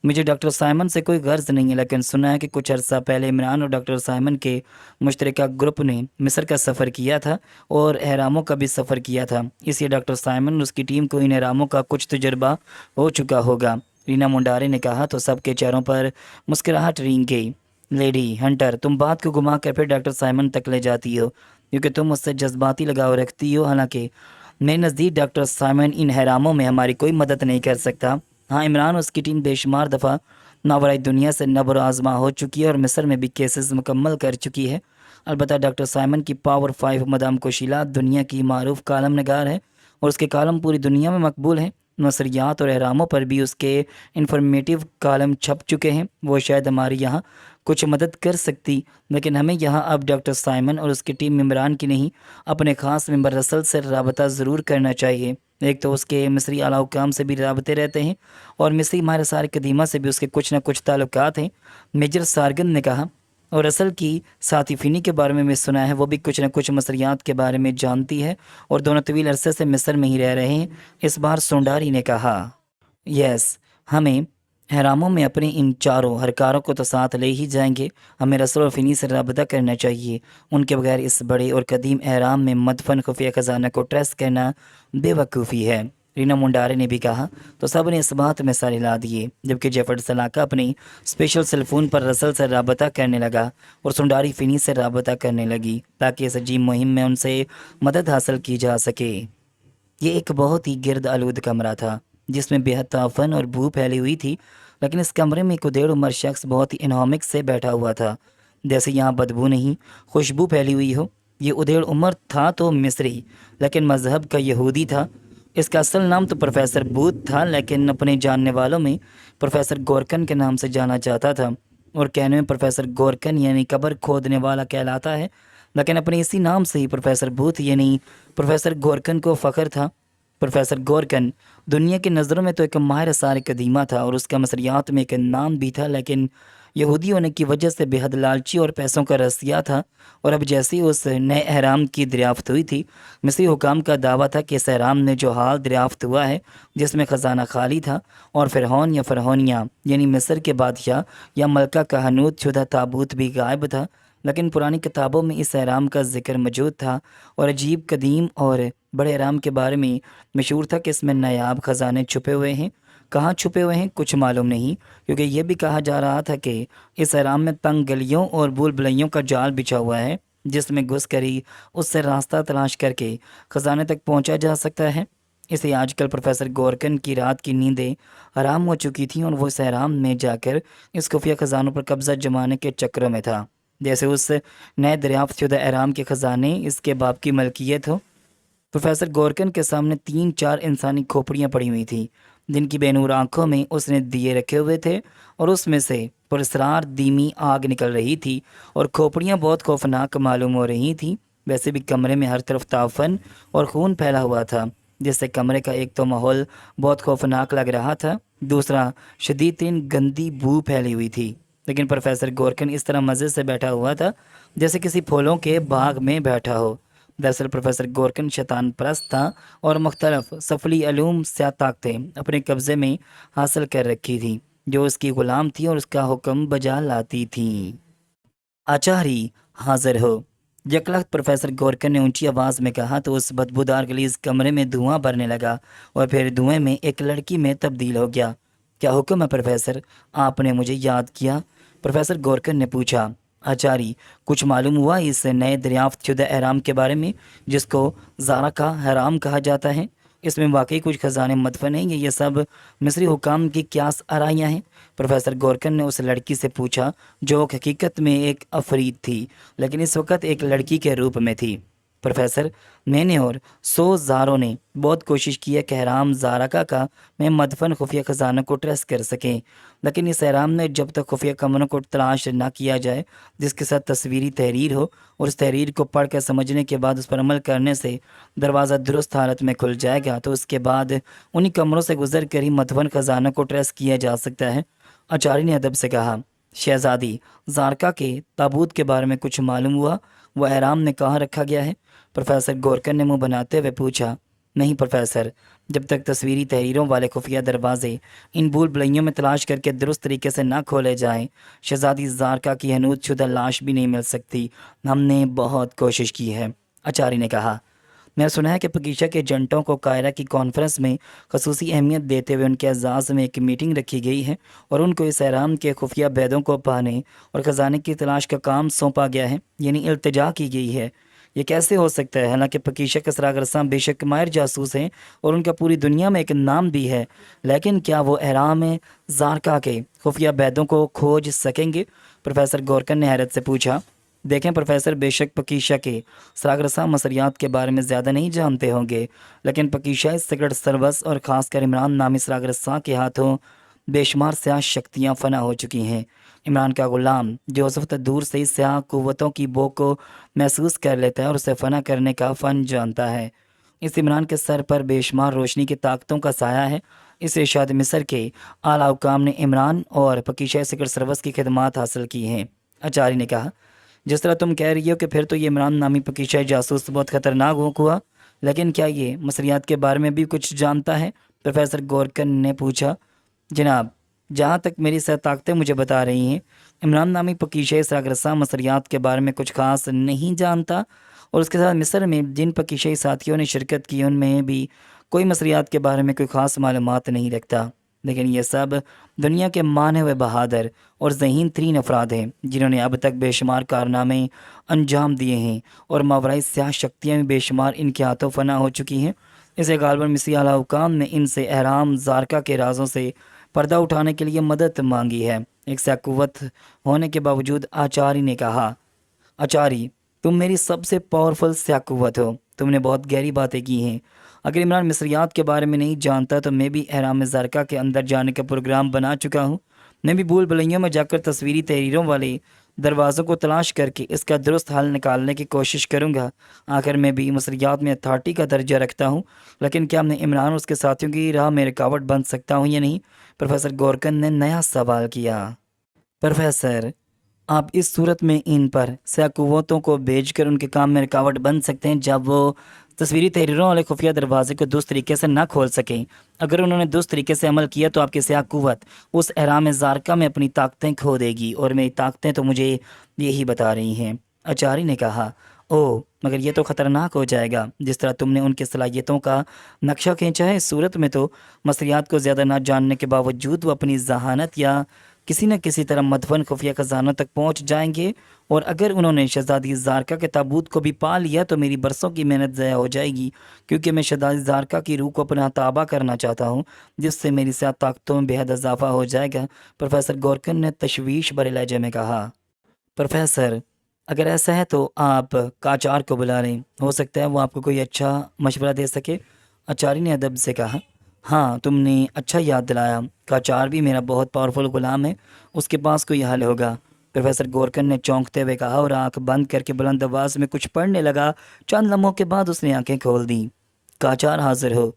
مجھے ڈاکٹر سائمن سے کوئی غرض نہیں ہے، لیکن سنا ہے کہ کچھ عرصہ پہلے عمران اور ڈاکٹر سائمن کے مشترکہ گروپ نے مصر کا سفر کیا تھا اور احراموں کا بھی سفر کیا تھا، اس لیے ڈاکٹر سائمن اور اس کی ٹیم کو ان احراموں کا کچھ تجربہ ہو چکا ہوگا، رینا منڈارے نے کہا تو سب کے چہروں پر مسکراہٹ رینگ گئی۔ لیڈی ہنٹر، تم بات کو گھما کر پھر ڈاکٹر سائمن تک لے جاتی ہو کیونکہ تم اس سے جذباتی لگاؤ رکھتی ہو، حالانکہ میرے نزدیک ڈاکٹر سائمن ان احراموں میں ہماری کوئی مدد نہیں کر سکتا۔ ہاں، عمران اور اس کی ٹیم بے شمار دفعہ ماورائی دنیا سے نبر آزما ہو چکی ہے اور مصر میں بھی کیسز مکمل کر چکی ہے، البتہ ڈاکٹر سائمن کی پاور 5 مدام کوشیلا دنیا کی معروف کالم نگار ہے اور اس کے کالم پوری دنیا میں مقبول ہیں، مصریات اور احراموں پر بھی اس کے انفارمیٹیو کالم چھپ چکے ہیں، وہ شاید ہماری یہاں کچھ مدد کر سکتی، لیکن ہمیں یہاں اب ڈاکٹر سائمن اور اس کی ٹیم ممبران کی نہیں، اپنے خاص ممبر رسل سے رابطہ ضرور کرنا چاہیے۔ ایک تو اس کے مصری اعلیٰ حکام سے بھی رابطے رہتے ہیں اور مصری ماہر سار قدیمہ سے بھی اس کے کچھ نہ کچھ تعلقات ہیں، میجر سارگن نے کہا، اور اصل کی ساتھی فینی کے بارے میں سنا ہے، وہ بھی کچھ نہ کچھ مصریات کے بارے میں جانتی ہے اور دونوں طویل عرصے سے مصر میں ہی رہ رہے ہیں، اس بار سونڈاری نے کہا۔ یس، ہمیں احراموں میں اپنے ان چاروں ہرکاروں کو تو ساتھ لے ہی جائیں گے، ہمیں رسول اور فینی سے رابطہ کرنا چاہیے، ان کے بغیر اس بڑے اور قدیم احرام میں مدفن خفیہ خزانہ کو ٹریس کرنا بے وقوفی ہے، رینا منڈارے نے بھی کہا تو سب نے اس بات میں سر ہلا دیے، جبکہ جیفرڈ سلاکا اپنی اسپیشل سیل فون پر رسل سے رابطہ کرنے لگا اور سونڈاری فینی سے رابطہ کرنے لگی تاکہ اس عجیب مہم میں ان سے مدد حاصل کی جا سکے۔ یہ ایک بہت ہی گرد آلود کمرہ تھا جس میں بے حد تعفن اور بو پھیلی ہوئی تھی، لیکن اس کمرے میں ایک ادھیڑ عمر شخص بہت ہی انہومک سے بیٹھا ہوا تھا، جیسے یہاں بدبو نہیں خوشبو پھیلی ہوئی ہو۔ یہ ادھیڑ عمر تھا تو مصری لیکن مذہب کا یہودی تھا، اس کا اصل نام تو پروفیسر بوتھ تھا لیکن اپنے جاننے والوں میں پروفیسر گورکن کے نام سے جانا جاتا تھا۔ اور کہنے میں پروفیسر گورکن یعنی قبر کھودنے والا کہلاتا ہے، لیکن اپنے اسی نام سے ہی پروفیسر بوتھ یعنی پروفیسر گورکن کو فخر تھا۔ پروفیسر گورکن دنیا کی نظروں میں تو ایک ماہر آثار قدیمہ تھا اور اس کا مصریات میں ایک نام بھی تھا، لیکن یہودی ہونے کی وجہ سے بے حد لالچی اور پیسوں کا رسیا تھا۔ اور اب جیسے ہی اس نئے احرام کی دریافت ہوئی تھی، مصری حکام کا دعویٰ تھا کہ اس احرام نے جو حال دریافت ہوا ہے جس میں خزانہ خالی تھا اور فرعون یا فرعونیہ یعنی مصر کے بادشاہ یا ملکہ کا حنوط شدہ تابوت بھی غائب تھا، لیکن پرانی کتابوں میں اس احرام کا ذکر موجود تھا اور عجیب قدیم اور بڑے احرام کے بارے میں مشہور تھا کہ اس میں نایاب خزانے چھپے ہوئے ہیں۔ کہاں چھپے ہوئے ہیں کچھ معلوم نہیں، کیونکہ یہ بھی کہا جا رہا تھا کہ اس احرام میں تنگ گلیوں اور بھول بھلائیوں کا جال بچھا ہوا ہے جس میں گھس کر ہی اس سے راستہ تلاش کر کے خزانے تک پہنچا جا سکتا ہے۔ اسے آج کل پروفیسر گورکن کی رات کی نیندیں حرام ہو چکی تھیں اور وہ اس احرام میں جا کر اس خفیہ خزانوں پر قبضہ جمانے کے چکروں میں تھا، جیسے اس نئے دریافت شدہ احرام کے خزانے اس کے باپ کی ملکیت ہو۔ پروفیسر گورکن کے سامنے 3-4 انسانی کھوپڑیاں پڑی ہوئی تھیں جن کی بے نور آنکھوں میں اس نے دیے رکھے ہوئے تھے اور اس میں سے پراسرار دھیمی آگ نکل رہی تھی اور کھوپڑیاں بہت خوفناک معلوم ہو رہی تھیں۔ ویسے بھی کمرے میں ہر طرف تعفن اور خون پھیلا ہوا تھا، جس سے کمرے کا ایک تو ماحول بہت خوفناک لگ رہا تھا، دوسرا شدید ترین گندی بو پھیلی ہوئی تھی۔ لیکن پروفیسر گورکن اس طرح مزے سے بیٹھا ہوا تھا جیسے کسی پھولوں کے باغ میں بیٹھا ہو۔ دراصل پروفیسر گورکن شیطان پرست تھا اور مختلف سفلی علوم سیاہ طاقتیں اپنے قبضے میں حاصل کر رکھی تھیں جو اس کی غلام تھی اور اس کا حکم بجا لاتی تھیں۔ آچاری حاضر ہو، یکلخت پروفیسر گورکن نے اونچی آواز میں کہا تو اس بدبودار گلیز کمرے میں دھواں بھرنے لگا اور پھر دھوئیں میں ایک لڑکی میں تبدیل ہو گیا۔ کیا حکم ہے پروفیسر؟ آپ نے مجھے یاد کیا؟ پروفیسر گورکن نے پوچھا۔ آچاری، کچھ معلوم ہوا اس نئے دریافت شدہ احرام کے بارے میں جس کو زارا کا احرام کہا جاتا ہے؟ اس میں واقعی کچھ خزانے مدفن ہیں یا یہ سب مصری حکام کی قیاس آرائیاں ہیں؟ پروفیسر گورکن نے اس لڑکی سے پوچھا جو حقیقت میں ایک عفریت تھی لیکن اس وقت ایک لڑکی کے روپ میں تھی۔ پروفیسر، میں نے اور 100 زاروں نے بہت کوشش کی ہے کہ احرام زارا کا میں مدفن خفیہ خزانوں کو ٹریس کر سکیں، لیکن اس احرام نے جب تک خفیہ کمروں کو تلاش نہ کیا جائے جس کے ساتھ تصویری تحریر ہو اور اس تحریر کو پڑھ کر سمجھنے کے بعد اس پر عمل کرنے سے دروازہ درست حالت میں کھل جائے گا تو اس کے بعد انہی کمروں سے گزر کر ہی مدفن خزانوں کو ٹریس کیا جا سکتا ہے۔ آچاری نے ادب سے کہا۔ شہزادی، زارکا کے تابوت کے بارے میں کچھ معلوم ہوا؟ وہ احرام نے کہاں رکھا گیا ہے؟ پروفیسر گورکن نے منہ بناتے ہوئے پوچھا۔ نہیں پروفیسر، جب تک تصویری تحریروں والے خفیہ دروازے ان بھول بھلائیوں میں تلاش کر کے درست طریقے سے نہ کھولے جائیں شہزادی زارکا کی حنوط شدہ لاش بھی نہیں مل سکتی۔ ہم نے بہت کوشش کی ہے، آچاری نے کہا۔ میں نے سنا ہے کہ پکیشا کے ایجنٹوں کو قاہرہ کی کانفرنس میں خصوصی اہمیت دیتے ہوئے ان کے اعزاز میں ایک میٹنگ رکھی گئی ہے اور ان کو اس احرام کے خفیہ بیدوں کو پانے اور خزانے کی تلاش کا کام سونپا گیا ہے، یعنی التجا کی گئی ہے۔ یہ کیسے ہو سکتا ہے؟ حالانکہ پکیشا کے سراغرساں بے شک ماہر جاسوس ہیں اور ان کا پوری دنیا میں ایک نام بھی ہے، لیکن کیا وہ احرام زارکا کے خفیہ بیدوں کو کھوج سکیں گے؟ پروفیسر گورکن نے حیرت سے پوچھا۔ دیکھیں پروفیسر، بے شک پکیشا کے سراغرساں مصریات کے بارے میں زیادہ نہیں جانتے ہوں گے، لیکن پکیشا اس سکرٹ سروس اور خاص کر عمران نامی سراغرساں کے ہاتھوں بے شمار سیاہ شکتیاں فنا ہو چکی ہیں۔ عمران کا غلام جو اس وقت دور سے ہی سیاہ قوتوں کی بو کو محسوس کر لیتا ہے اور اسے فنا کرنے کا فن جانتا ہے۔ اس عمران کے سر پر بے شمار روشنی کی طاقتوں کا سایہ ہے۔ اس ارشاد مصر کے اعلیٰ حکام نے عمران اور پکیشا سکرٹ سروس کی خدمات حاصل کی ہیں۔ آچاری نے کہا۔ جس طرح تم کہہ رہی ہو کہ پھر تو یہ عمران نامی پکیشا جاسوس بہت خطرناک ہوا، لیکن کیا یہ مصریات کے بارے میں بھی کچھ جانتا ہے؟ پروفیسر گورکن نے پوچھا۔ جناب، جہاں تک میری سہ طاقتیں مجھے بتا رہی ہیں، عمران نامی پکیشا سراغرساں مصریات کے بارے میں کچھ خاص نہیں جانتا، اور اس کے ساتھ مصر میں جن پکیشائی ساتھیوں نے شرکت کی ان میں بھی کوئی مصریات کے بارے میں کوئی خاص معلومات نہیں رکھتا، لیکن یہ سب دنیا کے مانے ہوئے بہادر اور ذہین ترین افراد ہیں جنہوں نے اب تک بے شمار کارنامے انجام دیے ہیں اور ماورائے سیاہ شکتیاں بھی بے شمار ان کے ہاتھوں فنا ہو چکی ہیں۔ اسے غالباً مصری اعلیٰ حکام نے ان سے احرام زارکا کے رازوں سے پردہ اٹھانے کے لیے مدد مانگی ہے۔ ایک سیاہ قوت ہونے کے باوجود آچاری نے کہا۔ آچاری، تم میری سب سے پاورفل سیاہ قوت ہو، تم نے بہت گہری باتیں کی ہیں۔ اگر عمران مصریات کے بارے میں نہیں جانتا تو میں بھی احرام زارکا کے اندر جانے کا پروگرام بنا چکا ہوں۔ میں بھی بھول بھلائیوں میں جا کر تصویری تحریروں والے دروازوں کو تلاش کر کے اس کا درست حل نکالنے کی کوشش کروں گا۔ آخر میں بھی مصریات میں اتھارٹی کا درجہ رکھتا ہوں، لیکن کیا میں عمران اور اس کے ساتھیوں کی راہ میں رکاوٹ بن سکتا ہوں یا نہیں؟ پروفیسر گورکن نے نیا سوال کیا۔ پروفیسر، آپ اس صورت میں ان پر سیاہ قوتوں کو بھیج کر ان کے کام میں رکاوٹ بن سکتے ہیں جب وہ تصویری تحریروں والے خفیہ دروازے کو درست طریقے سے نہ کھول سکیں۔ اگر انہوں نے درست طریقے سے عمل کیا تو آپ کی سیاہ قوت اس احرام زارکا میں اپنی طاقتیں کھو دے گی، اور میری طاقتیں تو مجھے یہی بتا رہی ہیں۔ آچاری نے کہا، اوہ مگر یہ تو خطرناک ہو جائے گا۔ جس طرح تم نے ان کی صلاحیتوں کا نقشہ کھینچا ہے، اس صورت میں تو مصریات کو زیادہ نہ جاننے کے باوجود وہ اپنی ذہانت یا کسی نہ کسی طرح مدفن خفیہ خزانوں تک پہنچ جائیں گے، اور اگر انہوں نے شہزادی زارکا کے تابوت کو بھی پا لیا تو میری برسوں کی محنت ضائع ہو جائے گی، کیونکہ میں شہزادی زارکا کی روح کو اپنا تابع کرنا چاہتا ہوں، جس سے میری سیاہ طاقتوں میں بے حد اضافہ ہو جائے گا۔ پروفیسر گورکن نے تشویش بھرے لہجے میں کہا۔ پروفیسر، اگر ایسا ہے تو آپ کاچار کو بلا لیں، ہو سکتا ہے وہ آپ کو کوئی اچھا مشورہ دے سکے۔ آچاری نے ادب سے کہا، ہاں تم نے اچھا یاد دلایا، کاچار بھی میرا بہت پاورفل غلام ہے، اس کے پاس کوئی حل ہوگا۔ پروفیسر گورکن نے چونکتے ہوئے کہا اور آنکھ بند کر کے بلند آواز میں کچھ پڑھنے لگا۔ چند لمحوں کے بعد اس نے آنکھیں کھول دیں۔ کاچار حاضر ہو،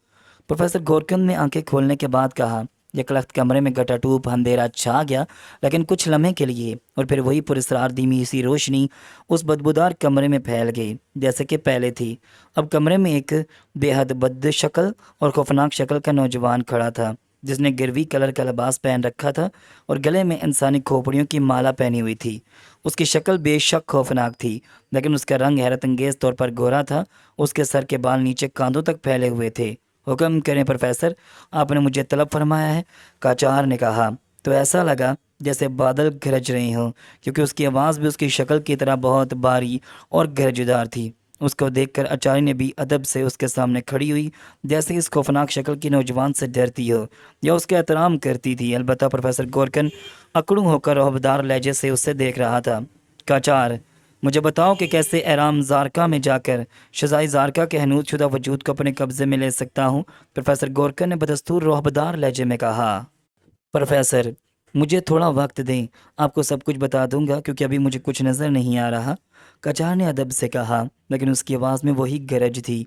پروفیسر گورکن نے آنکھیں کھولنے کے بعد کہا۔ یکلخت کمرے میں گٹا ٹوپ اندھیرا چھا گیا، لیکن کچھ لمحے کے لیے، اور پھر وہی پراسرار دھیمی سی روشنی اس بدبودار کمرے میں پھیل گئی جیسے کہ پہلے تھی۔ اب کمرے میں ایک بے حد بد شکل اور خوفناک شکل کا نوجوان کھڑا تھا، جس نے گروی کلر کا لباس پہن رکھا تھا اور گلے میں انسانی کھوپڑیوں کی مالا پہنی ہوئی تھی۔ اس کی شکل بے شک خوفناک تھی، لیکن اس کا رنگ حیرت انگیز طور پر گورا تھا۔ اس کے سر کے بال نیچے کاندھوں تک پھیلے ہوئے تھے۔ حکم کریں پروفیسر، آپ نے مجھے طلب فرمایا ہے، کاچار نے کہا۔ تو ایسا لگا جیسے بادل گرج رہے ہوں، کیونکہ اس کی آواز بھی اس کی شکل کی طرح بہت باری اور گرجدار تھی۔ اس کو دیکھ کر آچاری نے بھی ادب سے اس کے سامنے کھڑی ہوئی، جیسے اس خوفناک شکل کی نوجوان سے ڈرتی ہو یا اس کا احترام کرتی تھی۔ البتہ پروفیسر گورکن اکڑوں ہو کر رعبدار لہجے سے اسے دیکھ رہا تھا۔ کاچار، مجھے بتاؤ کہ کیسے احرام زارکا میں جا کر شہزادی زارکا کے حنوط شدہ وجود کو اپنے قبضے میں لے سکتا ہوں؟ پروفیسر گورکن نے بدستور رعبدار لہجے میں کہا۔ پروفیسر، مجھے تھوڑا وقت دیں، آپ کو سب کچھ بتا دوں گا، کیونکہ ابھی مجھے کچھ نظر نہیں آ رہا، کاچار نے ادب سے کہا، لیکن اس کی آواز میں وہی گرج تھی۔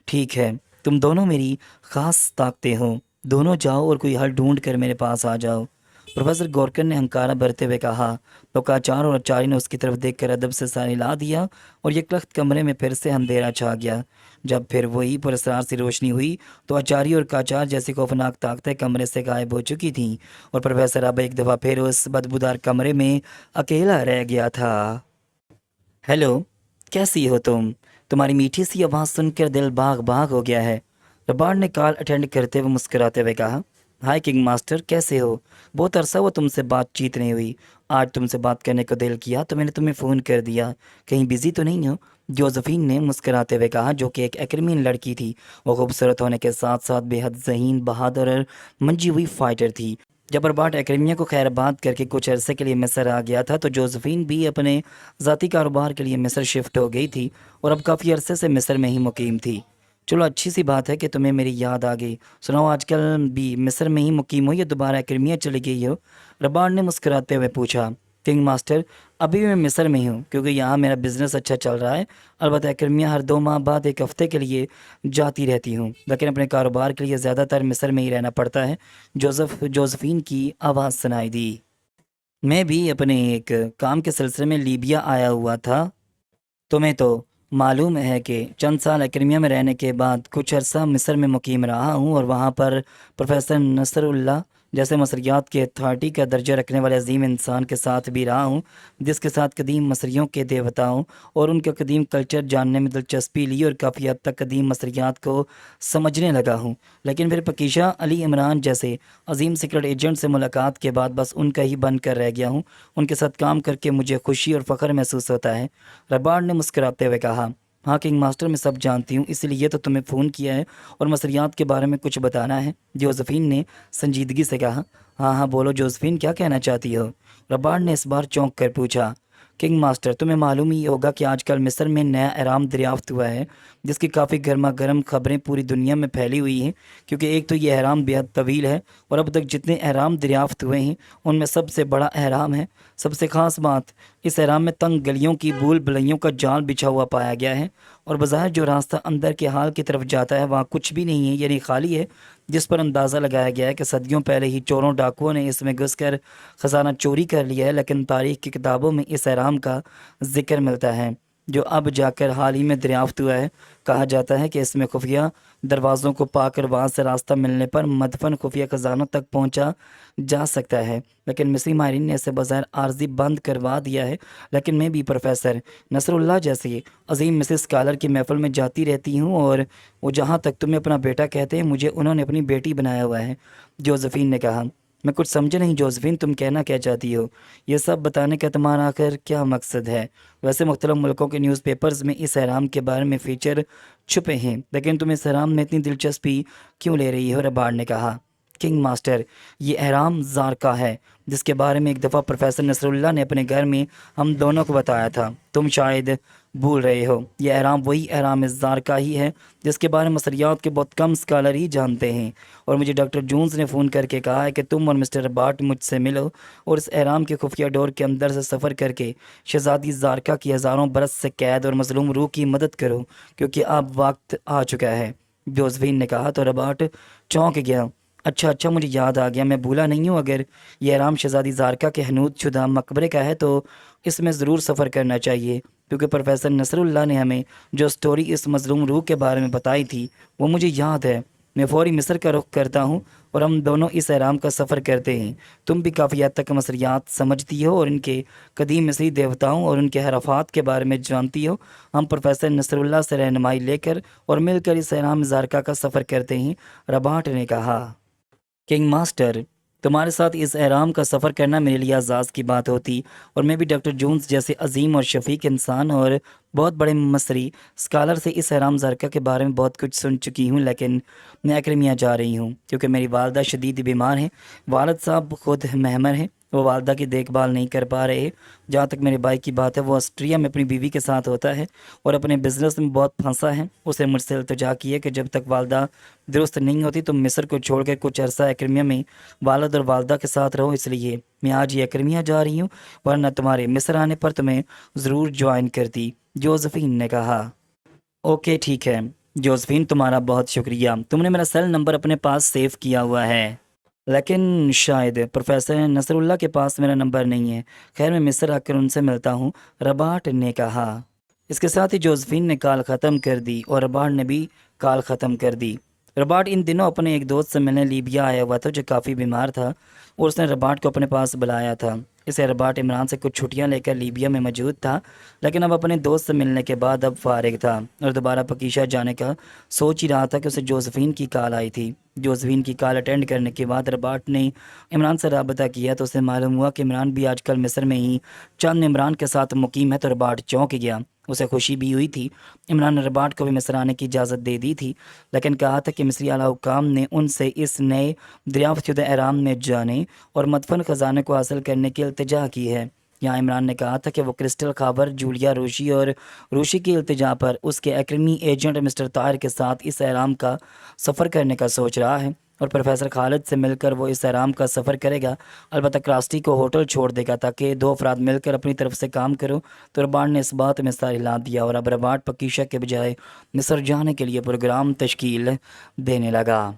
ٹھیک ہے، تم دونوں میری خاص طاقتیں ہو، دونوں جاؤ اور کوئی حل ڈھونڈ کر میرے پاس آ جاؤ۔ پروفیسر گورکن نے ہنکارہ بھرتے ہوئے کہا تو کاچار اور آچاری نے اس کی طرف دیکھ کر ادب سے سر ہلا دیا، اور یکلخت کمرے میں پھر سے اندھیرا چھا گیا۔ جب پھر وہی پراسرار سی روشنی ہوئی تو آچاری اور کاچار جیسی خوفناک طاقتیں کمرے سے غائب ہو چکی تھیں، اور پروفیسر اب ایک دفعہ پھر اس بدبودار کمرے میں اکیلا رہ گیا تھا۔ ہیلو، کیسی ہو تم؟ تمہاری میٹھی سی آواز سن کر دل باغ باغ ہو گیا ہے، ربارڈ نے کال اٹینڈ کرتے ہوئے مسکراتے ہوئے کہا۔ ہائی کنگ ماسٹر، کیسے ہو؟ بہت عرصہ ہوا تم سے بات چیت نہیں ہوئی، آج تم سے بات کرنے کو دل کیا تو میں نے تمہیں فون کر دیا۔ کہیں بزی تو نہیں ہو؟ جوزفین نے مسکراتے ہوئے کہا، جو کہ ایک ایکرمین لڑکی تھی۔ وہ خوبصورت ہونے کے ساتھ ساتھ بے حد ذہین، بہادر اور منجی ہوئی فائٹر تھی۔ جب ربارٹ ایکرمیا کو خیر آباد کر کے کچھ عرصے کے لیے مصر آ گیا تھا تو جوزفین بھی اپنے ذاتی کاروبار کے لیے مصر شفٹ ہو گئی تھی، اور اب کافی عرصے سے مصر میں ہی مقیم تھی۔ چلو اچھی سی بات ہے کہ تمہیں میری یاد آ گئی۔ سناؤ، آج کل بھی مصر میں ہی مقیم ہو یا دوبارہ ایکرمیا چلی گئی ہو؟ ربارٹ نے مسکراتے ہوئے پوچھا۔ کنگ ماسٹر، ابھی بھی میں مصر میں ہی ہوں، کیونکہ یہاں میرا بزنس اچھا چل رہا ہے۔ البتہ ایکرمیا ہر 2 ماہ بعد ایک ہفتے کے لیے جاتی رہتی ہوں، لیکن اپنے کاروبار کے لیے زیادہ تر مصر میں ہی رہنا پڑتا ہے۔ جوزفین کی آواز سنائی دی۔ میں بھی اپنے ایک کام کے سلسلے میں لیبیا آیا ہوا تھا۔ تمہیں تو معلوم ہے کہ چند سال ایکرمیا میں رہنے کے بعد کچھ عرصہ مصر میں مقیم رہا ہوں، اور وہاں پر پروفیسر نصر اللہ جیسے مصریات کے اتھارٹی کا درجہ رکھنے والے عظیم انسان کے ساتھ بھی رہا ہوں، جس کے ساتھ قدیم مصریوں کے دیوتاؤں اور ان کا قدیم کلچر جاننے میں دلچسپی لی، اور کافی حد تک قدیم مصریات کو سمجھنے لگا ہوں۔ لیکن پھر پکیشہ علی عمران جیسے عظیم سیکرٹ ایجنٹ سے ملاقات کے بعد بس ان کا ہی بن کر رہ گیا ہوں۔ ان کے ساتھ کام کر کے مجھے خوشی اور فخر محسوس ہوتا ہے۔ ربارڈ نے مسکراتے ہوئے کہا۔ ہاں کنگ ماسٹر، میں سب جانتی ہوں، اسی لیے تو تمہیں فون کیا ہے اور مصریات کے بارے میں کچھ بتانا ہے۔ جوزفین نے سنجیدگی سے کہا۔ ہاں ہاں بولو جوزفین، کیا کہنا چاہتی ہو؟ ربارڈ نے اس بار چونک کر پوچھا۔ کنگ ماسٹر، تمہیں معلوم ہی ہوگا کہ آج کل مصر میں نیا احرام دریافت ہوا ہے جس کی کافی گرما گرم خبریں پوری دنیا میں پھیلی ہوئی ہیں، کیونکہ ایک تو یہ احرام بےحد طویل ہے اور اب تک جتنے احرام دریافت ہوئے ہیں ان میں سب سے بڑا احرام ہے۔ سب سے خاص بات، اس احرام میں تنگ گلیوں کی بھول بھلائیوں کا جال بچھا ہوا پایا گیا ہے، اور بظاہر جو راستہ اندر کے حال کی طرف جاتا ہے وہاں کچھ بھی نہیں ہے، یعنی خالی ہے، جس پر اندازہ لگایا گیا ہے کہ صدیوں پہلے ہی چوروں ڈاکوؤں نے اس میں گھس کر خزانہ چوری کر لیا ہے۔ لیکن تاریخ کی کتابوں میں اس احرام کا ذکر ملتا ہے جو اب جا کر حال ہی میں دریافت ہوا ہے۔ کہا جاتا ہے کہ اس میں خفیہ دروازوں کو پا کر وہاں سے راستہ ملنے پر مدفن خفیہ خزانوں تک پہنچا جا سکتا ہے، لیکن مصری ماہرین نے اسے بظاہر عارضی بند کروا دیا ہے۔ لیکن میں بھی پروفیسر نصر اللہ جیسی عظیم مصری اسکالر کی محفل میں جاتی رہتی ہوں، اور وہ جہاں تک تمہیں اپنا بیٹا کہتے ہیں مجھے انہوں نے اپنی بیٹی بنایا ہوا ہے، جوزفین نے کہا۔ میں کچھ سمجھ نہیں جوزفین، تم کہنا کیا چاہتی ہو؟ یہ سب بتانے کا تمہارا آخر کیا مقصد ہے؟ ویسے مختلف ملکوں کے نیوز پیپرز میں اس احرام کے بارے میں فیچر چھپے ہیں، لیکن تم اس احرام میں اتنی دلچسپی کیوں لے رہی ہو؟ رباٹ نے کہا۔ کنگ ماسٹر، یہ احرام زارکا ہے جس کے بارے میں ایک دفعہ پروفیسر نصر اللہ نے اپنے گھر میں ہم دونوں کو بتایا تھا، تم شاید بھول رہے ہو۔ یہ احرام وہی احرام زارکا ہی ہے جس کے بارے میں مصریات کے بہت کم اسکالر ہی جانتے ہیں، اور مجھے ڈاکٹر جونز نے فون کر کے کہا ہے کہ تم اور مسٹر رباٹ مجھ سے ملو اور اس احرام کے خفیہ ڈور کے اندر سے سفر کر کے شہزادی زارکا کی ہزاروں برس سے قید اور مظلوم روح کی مدد کرو، کیونکہ اب وقت آ چکا ہے، جوزفین نے کہا۔ تو رباٹ چونک گیا۔ اچھا مجھے یاد آ گیا، میں بھولا نہیں ہوں، اگر یہ احرام شہزادی زارکا کے حنوط شدہ مقبرے کا ہے تو اس میں ضرور سفر کرنا چاہیے، کیونکہ پروفیسر نصر اللہ نے ہمیں جو سٹوری اس مظلوم روح کے بارے میں بتائی تھی وہ مجھے یاد ہے۔ میں فوری مصر کا رخ کرتا ہوں اور ہم دونوں اس احرام کا سفر کرتے ہیں۔ تم بھی کافی حد تک مصریات سمجھتی ہو اور ان کے قدیم مصری دیوتاؤں اور ان کے حرفات کے بارے میں جانتی ہو۔ ہم پروفیسر نصر اللہ سے رہنمائی لے کر اور مل کر اس احرام زارکا کا سفر کرتے ہیں، رباٹ نے کہا۔ کنگ ماسٹر، تمہارے ساتھ اس احرام کا سفر کرنا میرے لیے اعزاز کی بات ہوتی، اور میں بھی ڈاکٹر جونز جیسے عظیم اور شفیق انسان اور بہت بڑے مصری اسکالر سے اس احرام زارکا کے بارے میں بہت کچھ سن چکی ہوں، لیکن میں ایکرمیا جا رہی ہوں کیونکہ میری والدہ شدید بیمار ہیں۔ والد صاحب خود مہمر ہیں، وہ والدہ کی دیکھ بھال نہیں کر پا رہے۔ جہاں تک میرے بھائی کی بات ہے، وہ آسٹریا میں اپنی بیوی کے ساتھ ہوتا ہے اور اپنے بزنس میں بہت پھنسا ہے۔ اسے مجھ سے التجا کی ہے کہ جب تک والدہ درست نہیں ہوتی تم مصر کو چھوڑ کے کچھ عرصہ ایکرمیا میں والد اور والدہ کے ساتھ رہو، اس لیے میں آج ہی ایکرمیا جا رہی ہوں، ورنہ تمہارے مصر آنے پر تمہیں ضرور جوائن کرتی، جوزفین نے کہا۔ اوکے ٹھیک ہے جوزفین، تمہارا بہت شکریہ، تم نے میرا سیل نمبر اپنے پاس سیو کیا ہوا ہے، لیکن شاید پروفیسر نصر اللہ کے پاس میرا نمبر نہیں ہے۔ خیر میں مصر آ کر ان سے ملتا ہوں، رباٹ نے کہا۔ اس کے ساتھ ہی جوزفین نے کال ختم کر دی اور رباٹ نے بھی کال ختم کر دی۔ رباٹ ان دنوں اپنے ایک دوست سے ملنے لیبیا آیا ہوا تھا جو کافی بیمار تھا، اور اس نے رباٹ کو اپنے پاس بلایا تھا۔ اسے رباٹ عمران سے کچھ چھٹیاں لے کر لیبیا میں موجود تھا، لیکن اب اپنے دوست سے ملنے کے بعد اب فارغ تھا اور دوبارہ پکیشا جانے کا سوچ ہی رہا تھا کہ اسے جوزفین کی کال آئی تھی۔ جوزفین کی کال اٹینڈ کرنے کے بعد رباٹ نے عمران سے رابطہ کیا تو اسے معلوم ہوا کہ عمران بھی آج کل مصر میں ہی چند عمران کے ساتھ مقیم ہے، تو رباٹ چونک گیا۔ اسے خوشی بھی ہوئی تھی، عمران نے رباٹ کو بھی مصر آنے کی اجازت دے دی تھی، لیکن کہا تھا کہ مصری اعلیٰ حکام نے ان سے اس نئے دریافت شدہ احرام میں جانے اور مدفن خزانے کو حاصل کرنے کی التجا کی ہے۔ یہاں عمران نے کہا تھا کہ وہ کرسٹل خاور جولیا روشی اور روشی کی التجا پر اس کے ایکرمی ایجنٹ مسٹر طاہر کے ساتھ اس احرام کا سفر کرنے کا سوچ رہا ہے، اور پروفیسر خالد سے مل کر وہ اس احرام کا سفر کرے گا۔ البتہ کراسٹی کو ہوٹل چھوڑ دے گا تاکہ دو افراد مل کر اپنی طرف سے کام کرو، تو رباٹ نے اس بات میں سر ہلا دیا اور اب رباٹ پکیشا کے بجائے مصر جانے کے لیے پروگرام تشکیل دینے لگا۔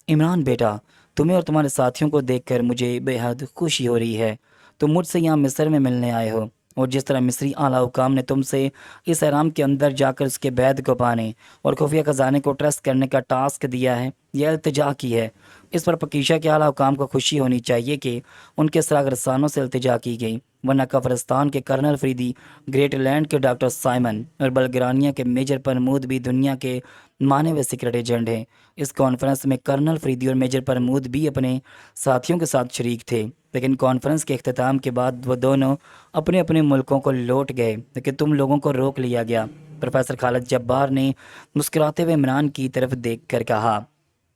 عمران بیٹا، تمہیں اور تمہارے ساتھیوں کو دیکھ کر مجھے بے حد خوشی ہو رہی ہے۔ تم مجھ سے یہاں مصر میں ملنے آئے ہو، اور جس طرح مصری اعلیٰ حکام نے تم سے اس احرام کے اندر جا کر اس کے بید کو پانے اور خفیہ خزانے کو ٹرسٹ کرنے کا ٹاسک دیا ہے، یہ التجا کی ہے، اس پر پکیشا کے اعلیٰ حکام کو خوشی ہونی چاہیے کہ ان کے سراغ رسانوں سے التجا کی گئی، ورنہ کفرستان کے کرنل فریدی، گریٹ لینڈ کے ڈاکٹر سائمن اور بلگرانیہ کے میجر پرمود بھی دنیا کے مانے ہوئے سیکرٹ ایجنٹ ہیں۔ اس کانفرنس میں کرنل فریدی اور میجر پرمود بھی اپنے ساتھیوں کے ساتھ شریک تھے، لیکن کانفرنس کے اختتام کے بعد وہ دونوں اپنے اپنے ملکوں کو لوٹ گئے، لیکن تم لوگوں کو روک لیا گیا۔ پروفیسر خالد جبار نے مسکراتے ہوئے عمران کی طرف دیکھ کر کہا۔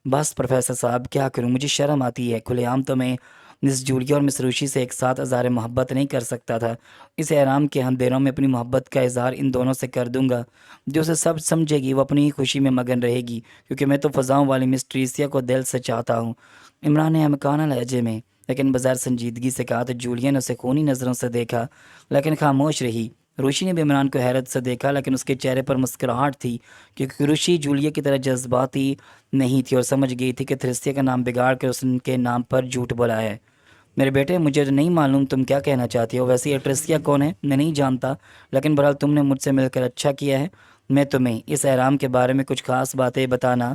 بس پروفیسر صاحب کیا کروں، مجھے شرم آتی ہے، کھلے عام تو میں مس جولیا اور مس روشی سے ایک ساتھ اظہار محبت نہیں کر سکتا تھا۔ اس احرام کے اندھیروں میں اپنی محبت کا اظہار ان دونوں سے کر دوں گا، جو اسے سب سمجھے گی، وہ اپنی ہی خوشی میں مگن رہے گی، کیونکہ میں تو فضاؤں والی مس ٹریسیا کو دل سے چاہتا ہوں۔ عمران نے احمقانہ لہجے میں لیکن بظاہر سنجیدگی سے کہا تو جولیا نے اسے خونی نظروں سے دیکھا لیکن خاموش رہی۔ روشی نے بھی عمران کو حیرت سے دیکھا لیکن اس کے چہرے پر مسکراہٹ تھی، کیونکہ روشی جولیا کی طرح جذباتی نہیں تھی اور سمجھ گئی تھی کہ تھرسیا کا نام بگاڑ کر اس کے نام پر جھوٹ بولا ہے۔ میرے بیٹے، مجھے نہیں معلوم تم کیا کہنا چاہتی ہو، ویسے یہ ٹریسیا کون ہے میں نہیں جانتا، لیکن بہرحال تم نے مجھ سے مل کر اچھا کیا ہے۔ میں تمہیں اس احرام کے بارے میں کچھ خاص باتیں بتانا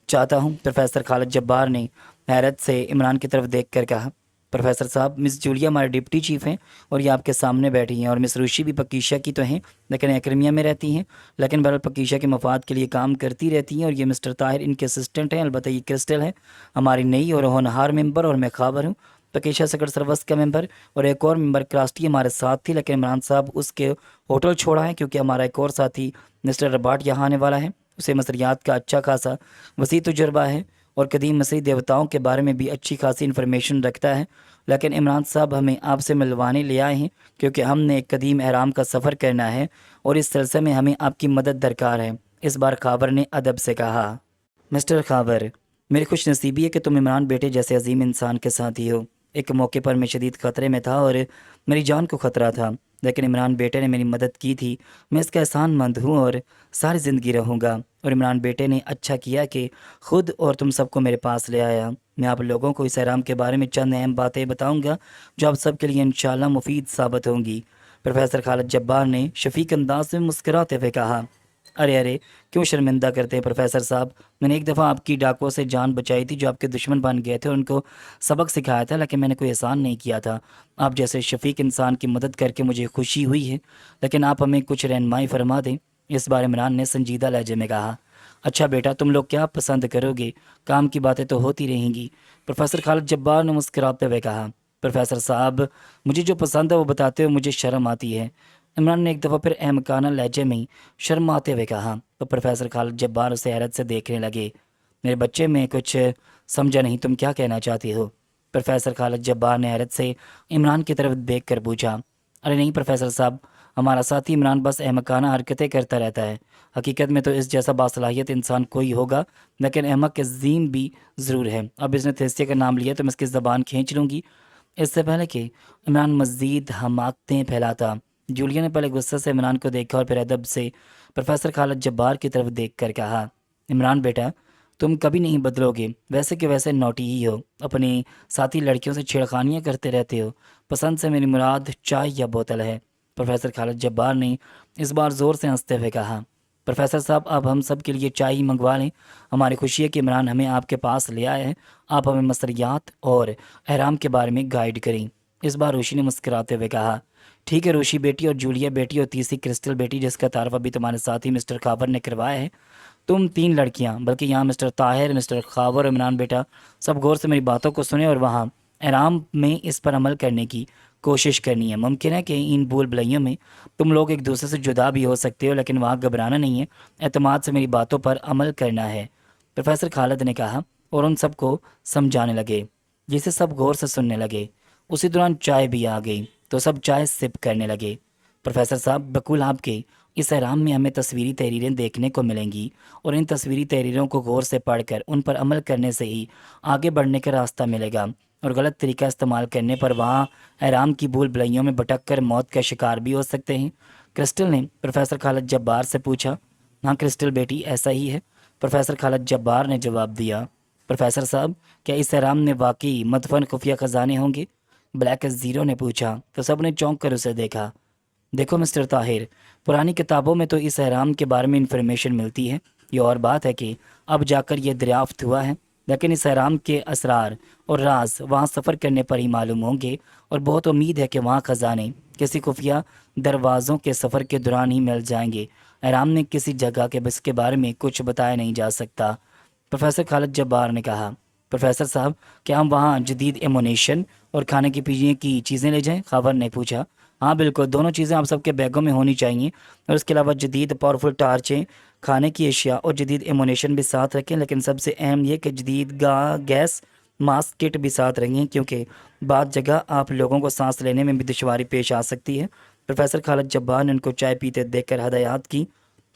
چاہتا ہوں، پروفیسر خالد جبار نے حیرت سے عمران کی طرف دیکھ کر کہا۔ پروفیسر صاحب، مس جولیا ہمارے ڈپٹی چیف ہیں اور یہ آپ کے سامنے بیٹھی ہیں، اور مس روشی بھی پکیشا کی تو ہیں لیکن ایکرمیا میں رہتی ہیں، لیکن بہرحال پکیشا کے مفاد کے لیے کام کرتی رہتی ہیں، اور یہ مسٹر طاہر ان کے اسسٹنٹ ہیں۔ البتہ یہ کرسٹل ہے ہماری نئی اور ہونہار ممبر، اور میں خاور ہوں پکیشا سیکرٹ سروس کا ممبر، اور ایک اور ممبر کراسٹی ہمارے ساتھ تھی، لیکن عمران صاحب اس کے ہوٹل چھوڑا ہے کیونکہ ہمارا ایک اور ساتھی مسٹر رباٹ یہاں آنے والا ہے۔ اسے مصریات کا اچھا خاصا وسیع تجربہ ہے اور قدیم مصری دیوتاؤں کے بارے میں بھی اچھی خاصی انفارمیشن رکھتا ہے، لیکن عمران صاحب ہمیں آپ سے ملوانے لے آئے ہیں کیونکہ ہم نے ایک قدیم احرام کا سفر کرنا ہے اور اس سلسلے میں ہمیں آپ کی مدد درکار ہے۔ اس بار خاور نے ادب سے کہا۔ مسٹر خاور، میری خوش نصیبی ہے کہ تم عمران بیٹے جیسے عظیم انسان کے ساتھی ہو۔ ایک موقع پر میں شدید خطرے میں تھا اور میری جان کو خطرہ تھا، لیکن عمران بیٹے نے میری مدد کی تھی، میں اس کا احسان مند ہوں اور ساری زندگی رہوں گا۔ اور عمران بیٹے نے اچھا کیا کہ خود اور تم سب کو میرے پاس لے آیا۔ میں آپ لوگوں کو اس احرام کے بارے میں چند اہم باتیں بتاؤں گا جو آپ سب کے لیے انشاءاللہ مفید ثابت ہوں گی۔ پروفیسر خالد جبار نے شفیق انداز میں مسکراتے ہوئے کہا۔ ارے کیوں شرمندہ کرتے ہیں پروفیسر صاحب، میں نے ایک دفعہ آپ کی ڈاکوؤں سے جان بچائی تھی جو آپ کے دشمن بن گئے تھے اور ان کو سبق سکھایا تھا، لیکن میں نے کوئی احسان نہیں کیا تھا۔ آپ جیسے شفیق انسان کی مدد کر کے مجھے خوشی ہوئی ہے، لیکن آپ ہمیں کچھ رہنمائی فرما دیں۔ اس بار عمران نے سنجیدہ لہجے میں کہا۔ اچھا بیٹا، تم لوگ کیا پسند کرو گے؟ کام کی باتیں تو ہوتی رہیں گی، پروفیسر خالد جبار نے مسکراتے ہوئے کہا۔ پروفیسر صاحب، مجھے جو پسند ہے وہ بتاتے ہوئے مجھے شرم آتی ہے، عمران نے ایک دفعہ پھر احمقانہ لہجے میں شرماتے ہوئے کہا، تو پروفیسر خالد جبار اسے حیرت سے دیکھنے لگے۔ میرے بچے، میں کچھ سمجھا نہیں، تم کیا کہنا چاہتی ہو؟ پروفیسر خالد جبار نے حیرت سے عمران کی طرف دیکھ کر پوچھا۔ ارے نہیں پروفیسر صاحب، ہمارا ساتھی عمران بس احمقانہ حرکتیں کرتا رہتا ہے، حقیقت میں تو اس جیسا باصلاحیت انسان کوئی ہوگا، لیکن احمق عظیم بھی ضرور ہے۔ اب اس نے تھیسیا کا نام لیا تو میں اس کی زبان کھینچ لوں گی۔ اس سے پہلے کہ عمران مزید حماقتیں پھیلاتا، جولیا نے پہلے غصے سے عمران کو دیکھا اور پھر ادب سے پروفیسر خالد جبار کی طرف دیکھ کر کہا۔ عمران بیٹا، تم کبھی نہیں بدلو گے، ویسے کہ ویسے نوٹی ہی ہو، اپنی ساتھی لڑکیوں سے چھیڑخانیاں کرتے رہتے ہو۔ پسند سے میری مراد چائے یا بوتل ہے؟ پروفیسر خالد جبار نے اس بار زور سے ہنستے ہوئے کہا۔ پروفیسر صاحب، اب ہم سب کے لیے چائے ہی منگوا لیں، ہماری خوشی ہے کہ عمران ہمیں آپ کے پاس لے آئے ہیں، آپ ہمیں مصریات اور احرام کے بارے میں گائیڈ کریں۔ اس بار روشی نے مسکراتے ہوئے کہا۔ ٹھیک ہے روشی بیٹی اور جولیا بیٹی اور تیسری کرسٹل بیٹی جس کا تعارف ابھی تمہارے ساتھی مسٹر خاور نے کروایا ہے، تم تین لڑکیاں، بلکہ یہاں مسٹر طاہر، مسٹر خاور اور عمران بیٹا سب غور سے میری باتوں کو سنیں اور وہاں احرام میں اس پر عمل کرنے کی کوشش کرنی ہے۔ ممکن ہے کہ ان بھول بھلائیوں میں تم لوگ ایک دوسرے سے جدا بھی ہو سکتے ہو، لیکن وہاں گھبرانا نہیں ہے، اعتماد سے میری باتوں پر عمل کرنا ہے، پروفیسر خالد نے کہا اور ان سب کو سمجھانے لگے، جسے سب غور سے سننے لگے۔ اسی دوران چائے بھی آ گئی تو سب چائے سپ کرنے لگے۔ پروفیسر صاحب، بقول آپ کے اس احرام میں ہمیں تصویری تحریریں دیکھنے کو ملیں گی اور ان تصویری تحریروں کو غور سے پڑھ کر ان پر عمل کرنے سے ہی آگے بڑھنے کا راستہ ملے گا، اور غلط طریقہ استعمال کرنے پر وہاں احرام کی بھول بھلائیوں میں بھٹک کر موت کا شکار بھی ہو سکتے ہیں۔ کرسٹل نے پروفیسر خالد جبار سے پوچھا۔ ہاں کرسٹل بیٹی، ایسا ہی ہے، پروفیسر خالد جبار نے جواب دیا۔ پروفیسر صاحب، کیا اس احرام میں واقعی مدفن خفیہ خزانے ہوں گے؟ بلیک زیرو نے پوچھا تو سب نے چونک کر اسے دیکھا۔ دیکھو مسٹر طاہر، پرانی کتابوں میں تو اس احرام کے بارے میں انفارمیشن ملتی ہے، یہ اور بات ہے کہ اب جا کر یہ دریافت ہوا ہے، لیکن اس احرام کے اسرار اور راز وہاں سفر کرنے پر ہی معلوم ہوں گے، اور بہت امید ہے کہ وہاں خزانے کسی خفیہ دروازوں کے سفر کے دوران ہی مل جائیں گے۔ احرام نے کسی جگہ کے بس کے بارے میں کچھ بتایا نہیں جا سکتا، پروفیسر خالد جبار نے کہا۔ پروفیسر صاحب، کیا ہم وہاں جدید ایمونیشن اور کھانے کی پینے کی چیزیں لے جائیں؟ خاور نے پوچھا۔ ہاں بالکل، دونوں چیزیں آپ سب کے بیگوں میں ہونی چاہیے، اور اس کے علاوہ جدید پاورفل ٹارچیں، کھانے کی اشیاء اور جدید ایمونیشن بھی ساتھ رکھیں، لیکن سب سے اہم یہ کہ جدید گیس ماسک کٹ بھی ساتھ رکھیں کیونکہ بعض جگہ آپ لوگوں کو سانس لینے میں بھی دشواری پیش آ سکتی ہے۔ پروفیسر خالد جبار نے ان کو چائے پیتے دیکھ کر ہدایات کی۔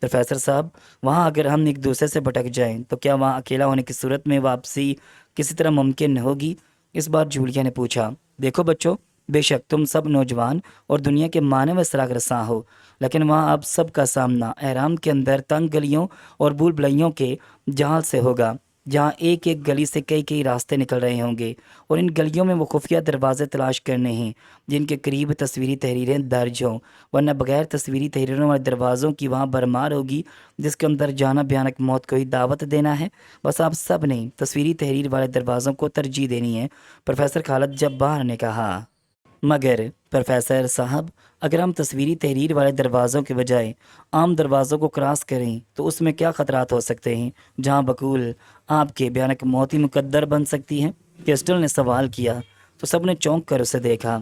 پروفیسر صاحب، وہاں اگر ہم ایک دوسرے سے بھٹک جائیں تو کیا وہاں اکیلا ہونے کی صورت میں واپسی کسی طرح ممکن ہوگی؟ اس بار جولیا نے پوچھا۔ دیکھو بچوں، بے شک تم سب نوجوان اور دنیا کے معنی میں سراغ رساں ہو، لیکن وہاں آپ سب کا سامنا احرام کے اندر تنگ گلیوں اور بھول بھلائیوں کے جہال سے ہوگا، جہاں ایک ایک گلی سے کئی کئی راستے نکل رہے ہوں گے، اور ان گلیوں میں وہ خفیہ دروازے تلاش کرنے ہیں جن کے قریب تصویری تحریریں درج ہوں، ورنہ بغیر تصویری تحریروں والے دروازوں کی وہاں برمار ہوگی جس کے اندر جانا بھیانک موت کو ہی دعوت دینا ہے۔ بس آپ سب نے تصویری تحریر والے دروازوں کو ترجیح دینی ہے، پروفیسر خالد جبار نے کہا۔ مگر پروفیسر صاحب، اگر ہم تصویری تحریر والے دروازوں کے بجائے عام دروازوں کو کراس کریں تو اس میں کیا خطرات ہو سکتے ہیں جہاں بقول آپ کے بھیانک موت ہی مقدر بن سکتی ہے؟ کرسٹل نے سوال کیا تو سب نے چونک کر اسے دیکھا۔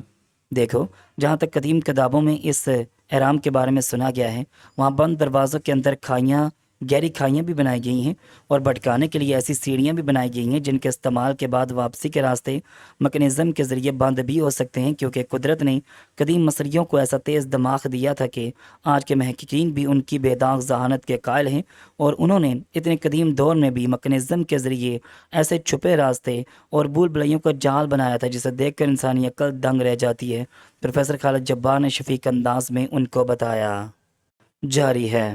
دیکھو، جہاں تک قدیم کتابوں میں اس احرام کے بارے میں سنا گیا ہے، وہاں بند دروازوں کے اندر کھائیاں، گہری کھائیاں بھی بنائی گئی ہیں، اور بھٹکانے کے لیے ایسی سیڑھیاں بھی بنائی گئی ہیں جن کے استعمال کے بعد واپسی کے راستے میکانزم کے ذریعے بند بھی ہو سکتے ہیں، کیونکہ قدرت نے قدیم مصریوں کو ایسا تیز دماغ دیا تھا کہ آج کے محققین بھی ان کی بے داغ ذہانت کے قائل ہیں، اور انہوں نے اتنے قدیم دور میں بھی میکانزم کے ذریعے ایسے چھپے راستے اور بھول بھلائیوں کا جال بنایا تھا جسے دیکھ کر انسانی عقل دنگ رہ جاتی ہے، پروفیسر خالد جبار نے شفیق انداز میں ان کو بتایا۔ جاری ہے۔